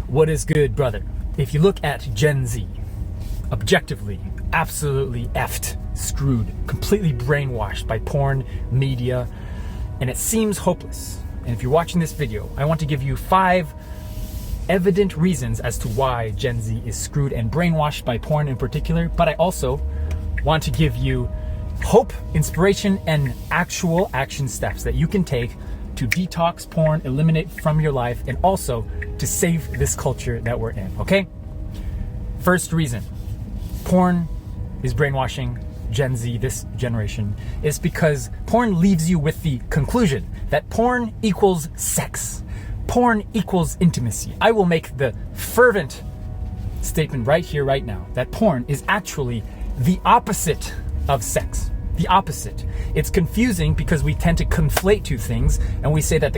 What is good, brother? If you look at Gen Z, objectively, absolutely effed, screwed, completely brainwashed by porn, media, and it seems hopeless. And if you're watching this video, I want to give you 5 evident reasons as to why Gen Z is screwed and brainwashed by porn in particular, but I also want to give you hope, inspiration, and actual action steps that you can take to detox porn, eliminate from your life, and also to save this culture that we're in, okay? First reason, porn is brainwashing Gen Z, this generation, is because porn leaves you with the conclusion that porn equals sex. Porn equals intimacy. I will make the fervent statement right here, right now, that porn is actually the opposite of sex. The opposite. It's confusing because we tend to conflate two things, and we say that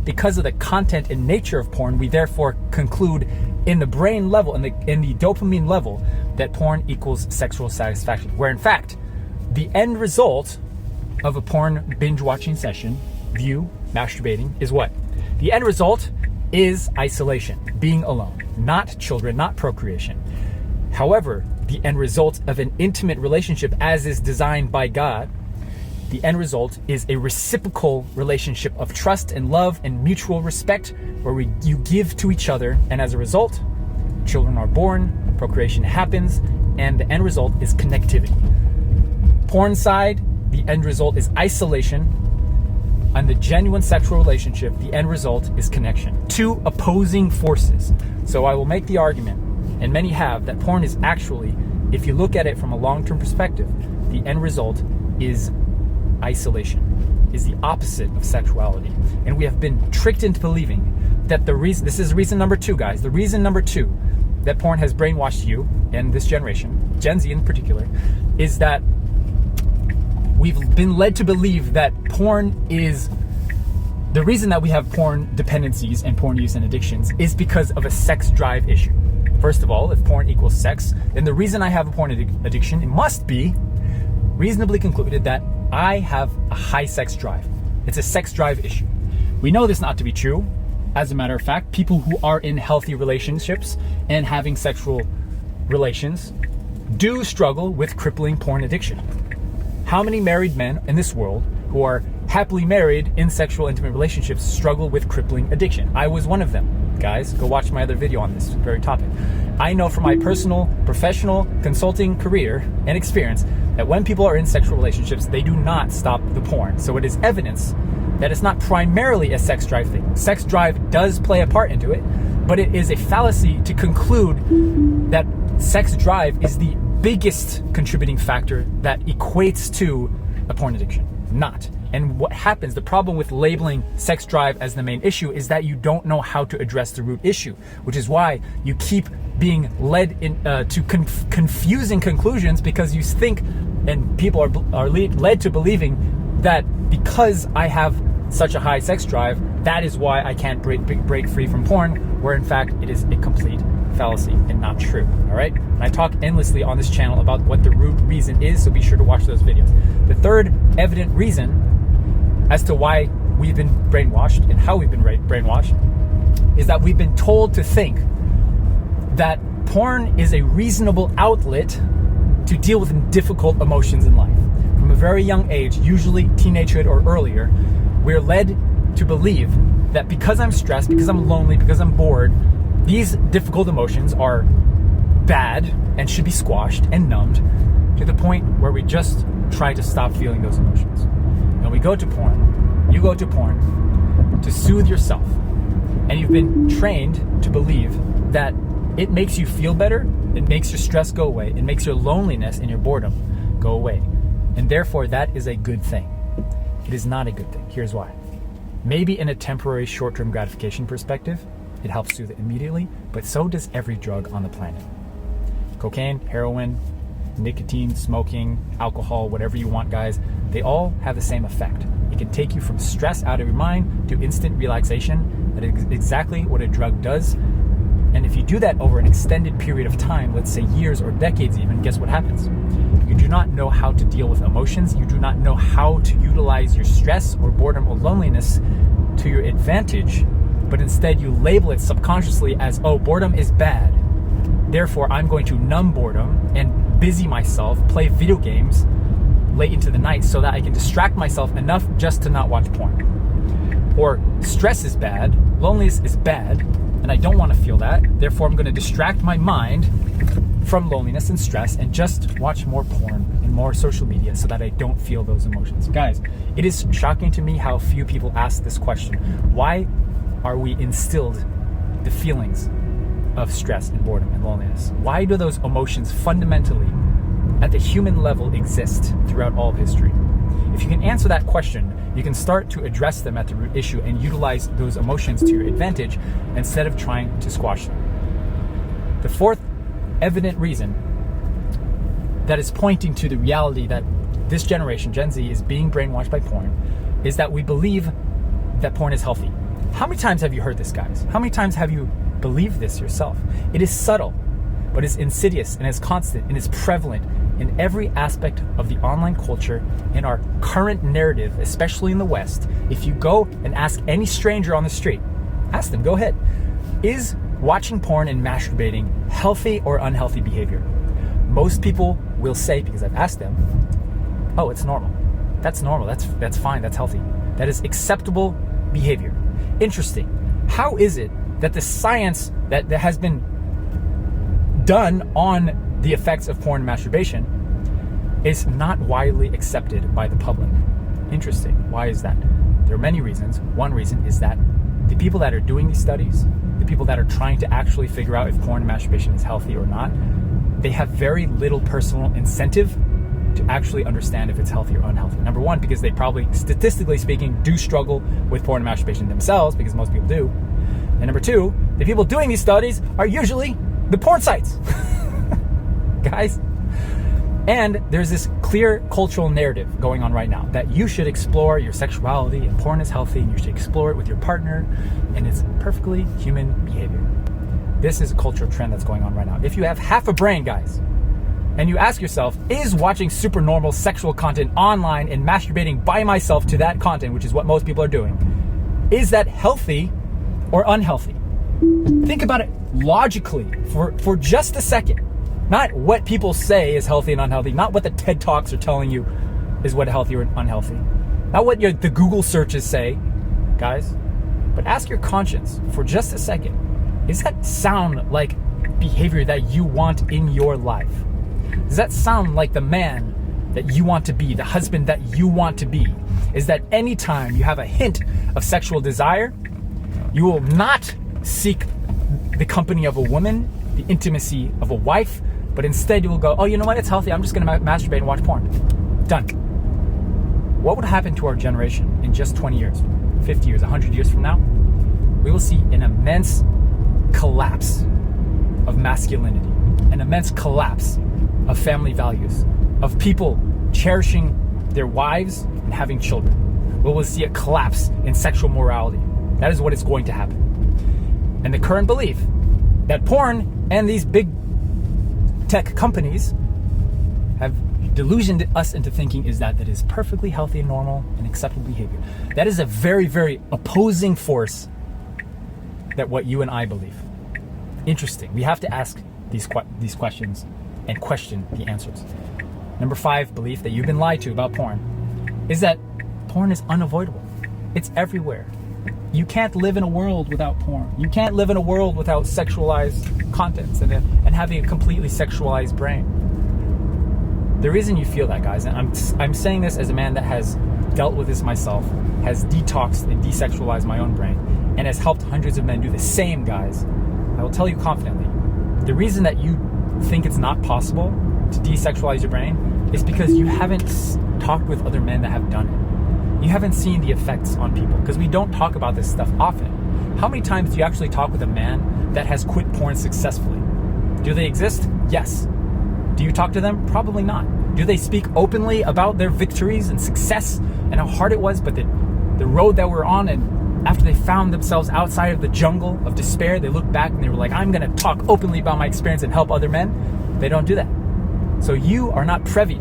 because of the content and nature of porn, we therefore conclude in the brain level, in the dopamine level, that porn equals sexual satisfaction. Where in fact, the end result of a porn binge watching session, view, masturbating, is what? The end result is isolation, being alone, not children, not procreation. However, the end result of an intimate relationship as is designed by God, the end result is a reciprocal relationship of trust and love and mutual respect where you give to each other, and as a result, children are born, procreation happens, and the end result is connectivity. Porn side, the end result is isolation. On the genuine sexual relationship, the end result is connection. Two opposing forces. So I will make the argument, and many have, that porn is actually, if you look at it from a long-term perspective, the end result is isolation, is the opposite of sexuality. And we have been tricked into believing that this is reason number 2, guys. The reason number 2 that porn has brainwashed you and this generation, Gen Z in particular, is that we've been led to believe that porn is the reason that we have porn dependencies and porn use and addictions is because of a sex drive issue. First of all, if porn equals sex, then the reason I have a porn addiction, it must be reasonably concluded that I have a high sex drive. It's a sex drive issue. We know this not to be true. As a matter of fact, people who are in healthy relationships and having sexual relations do struggle with crippling porn addiction. How many married men in this world who are happily married in sexual intimate relationships struggle with crippling addiction? I was one of them. Guys, go watch my other video on this very topic. I know from my personal, professional consulting career and experience that when people are in sexual relationships, they do not stop the porn. So it is evidence that it's not primarily a sex drive thing. Sex drive does play a part into it, but it is a fallacy to conclude that sex drive is the biggest contributing factor that equates to a porn addiction. Not. And what happens, the problem with labeling sex drive as the main issue is that you don't know how to address the root issue, which is why you keep being led to confusing conclusions, because you think, and people are led to believing that because I have such a high sex drive, that is why I can't break free from porn, where in fact it is a complete fallacy and not true. All right, and I talk endlessly on this channel about what the root reason is, so be sure to watch those videos. The third evident reason as to why we've been brainwashed and how we've been brainwashed is that we've been told to think that porn is a reasonable outlet to deal with difficult emotions in life. From a very young age, usually teenagehood or earlier, we're led to believe that because I'm stressed, because I'm lonely, because I'm bored, these difficult emotions are bad and should be squashed and numbed to the point where we just try to stop feeling those emotions. And we go to porn, you go to porn to soothe yourself. And you've been trained to believe that it makes you feel better, it makes your stress go away, it makes your loneliness and your boredom go away. And therefore that is a good thing. It is not a good thing. Here's why. Maybe in a temporary short-term gratification perspective, it helps soothe it immediately, but so does every drug on the planet. Cocaine, heroin, nicotine, smoking, alcohol, whatever you want, guys, they all have the same effect. It can take you from stress out of your mind to instant relaxation. That is exactly what a drug does. And if you do that over an extended period of time, let's say years or decades even, guess what happens? You do not know how to deal with emotions. You do not know how to utilize your stress or boredom or loneliness to your advantage but instead you label it subconsciously as, oh, boredom is bad. Therefore, I'm going to numb boredom and busy myself, play video games late into the night so that I can distract myself enough just to not watch porn. Or stress is bad, loneliness is bad, and I don't want to feel that. Therefore, I'm going to distract my mind from loneliness and stress and just watch more porn and more social media so that I don't feel those emotions. Guys, it is shocking to me how few people ask this question. Why are we instilled the feelings of stress and boredom and loneliness? Why do those emotions fundamentally at the human level exist throughout all of history? If you can answer that question, you can start to address them at the root issue and utilize those emotions to your advantage instead of trying to squash them. The fourth evident reason that is pointing to the reality that this generation, Gen Z, is being brainwashed by porn is that we believe that porn is healthy. How many times have you heard this, guys? How many times have you believed this yourself? It is subtle, but it's insidious and it's constant and it's prevalent in every aspect of the online culture in our current narrative, especially in the West. If you go and ask any stranger on the street, ask them, go ahead, is watching porn and masturbating healthy or unhealthy behavior? Most people will say, because I've asked them, oh, it's normal. That's normal. That's fine. That's healthy. That is acceptable behavior. Interesting. How is it that the science that has been done on the effects of porn and masturbation is not widely accepted by the public? Interesting. Why is that? There are many reasons. One reason is that the people that are doing these studies, the people that are trying to actually figure out if porn and masturbation is healthy or not, they have very little personal incentive to actually understand if it's healthy or unhealthy. Number one, because they probably, statistically speaking, do struggle with porn and masturbation themselves, because most people do. And number two, the people doing these studies are usually the porn sites. Guys. And there's this clear cultural narrative going on right now that you should explore your sexuality and porn is healthy and you should explore it with your partner and it's perfectly human behavior. This is a cultural trend that's going on right now. If you have half a brain, guys, and you ask yourself, is watching super normal sexual content online and masturbating by myself to that content, which is what most people are doing, is that healthy or unhealthy? Think about it logically for just a second. Not what people say is healthy and unhealthy. Not what the TED Talks are telling you is what healthy or unhealthy. Not what the Google searches say, guys. But ask your conscience for just a second. Does that sound like behavior that you want in your life? Does that sound like the man that you want to be, the husband that you want to be? Is that anytime you have a hint of sexual desire, you will not seek the company of a woman, the intimacy of a wife, but instead you will go, oh, you know what, it's healthy, I'm just going to masturbate and watch porn. Done. What would happen to our generation in just 20 years, 50 years, 100 years from now? We will see an immense collapse of masculinity, an immense collapse of family values, of people cherishing their wives and having children. We will see a collapse in sexual morality. That is what is going to happen. And the current belief that porn and these big tech companies have delusioned us into thinking is that is perfectly healthy and normal and acceptable behavior. That is a very, very opposing force that what you and I believe. Interesting. We have to ask these questions and question the answers. Number 5 belief that you've been lied to about porn is that porn is unavoidable. It's everywhere. You can't live in a world without porn. You can't live in a world without sexualized contents and having a completely sexualized brain. The reason you feel that, guys, and I'm saying this as a man that has dealt with this myself, has detoxed and desexualized my own brain, and has helped hundreds of men do the same, guys. I will tell you confidently, the reason that you think it's not possible to desexualize your brain is because you haven't talked with other men that have done it. You haven't seen the effects on people, because we don't talk about this stuff often. How many times do you actually talk with a man that has quit porn successfully? Do they exist? Yes. Do you talk to them? Probably not. Do they speak openly about their victories and success and how hard it was, but the road that we're on, and after they found themselves outside of the jungle of despair, they look back and they were like, I'm going to talk openly about my experience and help other men? They don't do that. So you are not privy,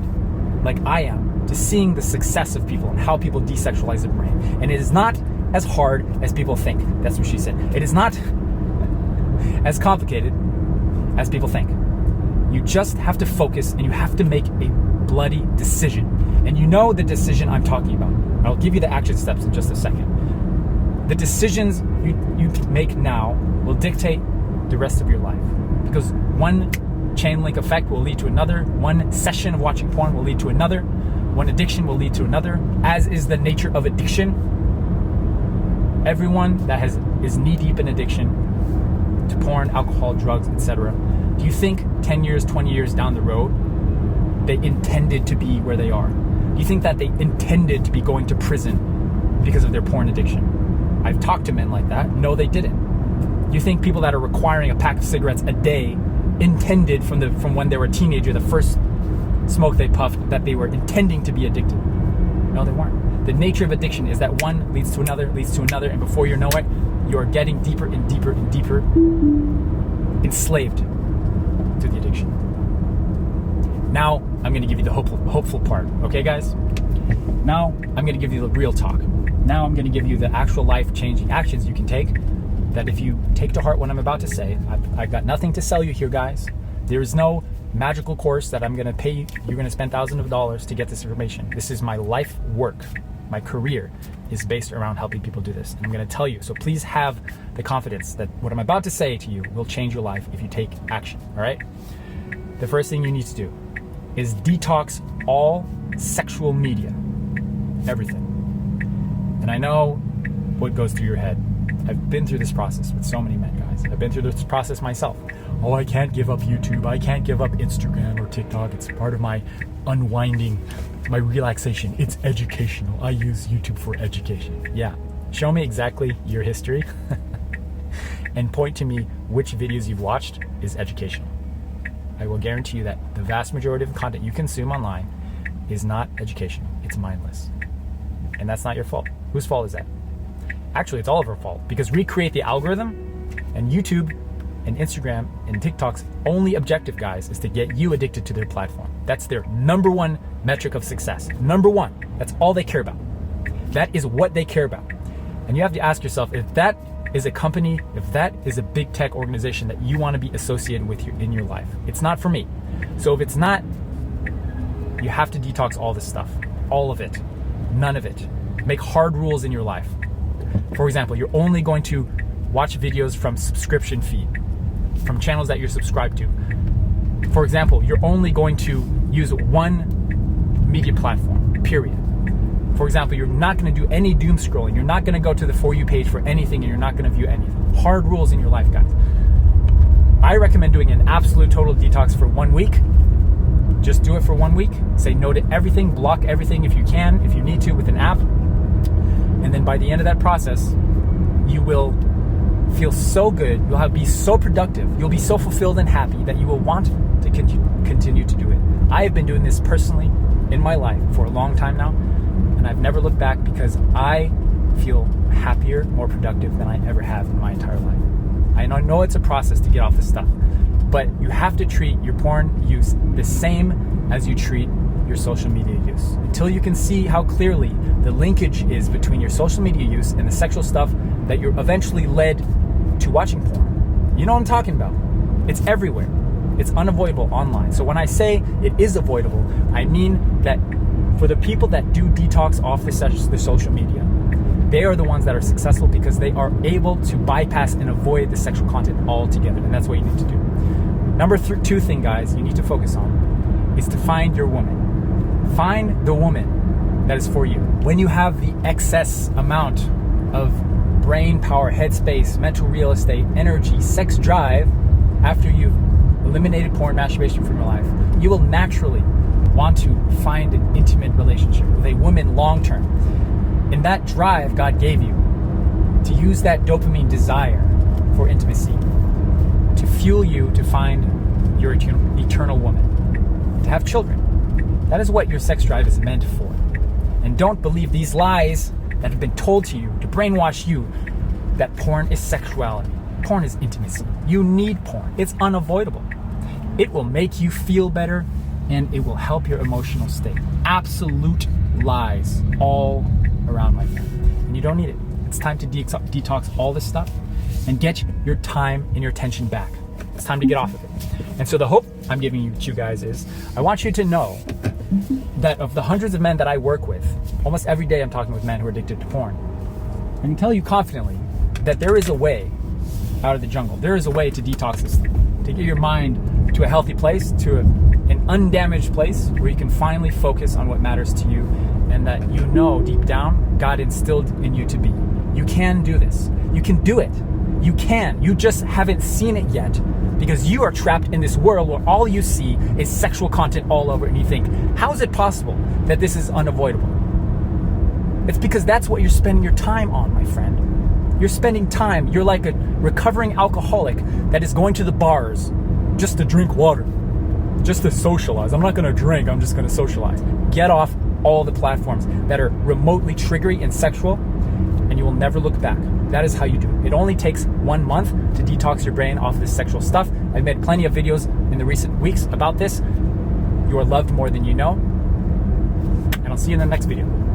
like I am, to seeing the success of people and how people desexualize their brain. And it is not as hard as people think. That's what she said. It is not as complicated as people think. You just have to focus and you have to make a bloody decision. And you know the decision I'm talking about. I'll give you the action steps in just a second. The decisions you make now will dictate the rest of your life. Because one chain link effect will lead to another. One session of watching porn will lead to another. One addiction will lead to another, as is the nature of addiction. Everyone that is knee-deep in addiction to porn, alcohol, drugs, etc. Do you think 10 years, 20 years down the road, they intended to be where they are? Do you think that they intended to be going to prison because of their porn addiction? I've talked to men like that. No, they didn't. Do you think people that are requiring a pack of cigarettes a day intended from when they were a teenager, the first smoke they puffed, that they were intending to be addicted? No, they weren't. The nature of addiction is that one leads to another, and before you know it, you are getting deeper and deeper and deeper enslaved to the addiction. Now, I'm going to give you the hopeful part. Okay, guys? Now, I'm going to give you the real talk. Now, I'm going to give you the actual life-changing actions you can take, that if you take to heart what I'm about to say, I've got nothing to sell you here, guys. There is no magical course that I'm going to pay you. You're going to spend thousands of dollars to get this information. This is my life work. My career is based around helping people do this. And I'm going to tell you. So please have the confidence that what I'm about to say to you will change your life if you take action. All right? The first thing you need to do is detox all sexual media. Everything. And I know what goes through your head. I've been through this process with so many men, guys. I've been through this process myself. Oh, I can't give up YouTube. I can't give up Instagram or TikTok. It's part of my unwinding, my relaxation. It's educational. I use YouTube for education. Yeah. Show me exactly your history and point to me which videos you've watched is educational. I will guarantee you that the vast majority of the content you consume online is not educational. It's mindless. And that's not your fault. Whose fault is that? Actually, it's all of our fault, because we create the algorithm, and YouTube and Instagram and TikTok's only objective, guys, is to get you addicted to their platform. That's their number one metric of success. Number one. That's all they care about. That is what they care about. And you have to ask yourself, if that is a company, if that is a big tech organization that you want to be associated with in your life, it's not for me. So if it's not, you have to detox all this stuff. All of it. None of it. Make hard rules in your life. For example, you're only going to watch videos from subscription feed, from channels that you're subscribed to. For example, you're only going to use one media platform, period. For example, you're not going to do any doom scrolling. You're not going to go to the For You page for anything, and you're not going to view anything. Hard rules in your life, guys. I recommend doing an absolute total detox for 1 week. Just do it for 1 week. Say no to everything. Block everything if you can, if you need to, with an app. And then by the end of that process, you will feel so good. You'll be so productive. You'll be so fulfilled and happy that you will want to continue to do it. I have been doing this personally in my life for a long time now, and I've never looked back, because I feel happier, more productive than I ever have in my entire life. I know it's a process to get off this stuff, but you have to treat your porn use the same as you treat your social media use, until you can see how clearly the linkage is between your social media use and the sexual stuff that you're eventually led to watching porn. You know what I'm talking about. It's everywhere. It's unavoidable online. So when I say it is avoidable, I mean that for the people that do detox off the social media, they are the ones that are successful, because they are able to bypass and avoid the sexual content altogether. And that's what you need to do. Number two thing, guys, you need to focus on is to find your woman. Find the woman that is for you. When you have the excess amount of brain power, headspace, mental real estate, energy, sex drive, after you've eliminated porn, masturbation from your life, you will naturally want to find an intimate relationship with a woman long term. And that drive God gave you to use that dopamine desire for intimacy to fuel you to find your eternal woman, to have children. That is what your sex drive is meant for. And don't believe these lies that have been told to you to brainwash you that porn is sexuality. Porn is intimacy. You need porn. It's unavoidable. It will make you feel better, and it will help your emotional state. Absolute lies all around, my friend. And you don't need it. It's time to detox all this stuff and get your time and your attention back. It's time to get off of it. And so the hope I'm giving you guys is, I want you to know that of the hundreds of men that I work with, almost every day I'm talking with men who are addicted to porn. I can tell you confidently that there is a way out of the jungle. There is a way to detox this thing, to get your mind to a healthy place, to an undamaged place where you can finally focus on what matters to you, and that you know deep down God instilled in you to be. You can do this. You can do it. You can. You just haven't seen it yet because you are trapped in this world where all you see is sexual content all over, and you think, how is it possible that this is unavoidable? It's because that's what you're spending your time on, my friend. You're spending time. You're like a recovering alcoholic that is going to the bars just to drink water, just to socialize. I'm not going to drink. I'm just going to socialize. Get off all the platforms that are remotely triggery and sexual, and you will never look back. That is how you do it. It only takes 1 month to detox your brain off this sexual stuff. I've made plenty of videos in the recent weeks about this. You are loved more than you know. And I'll see you in the next video.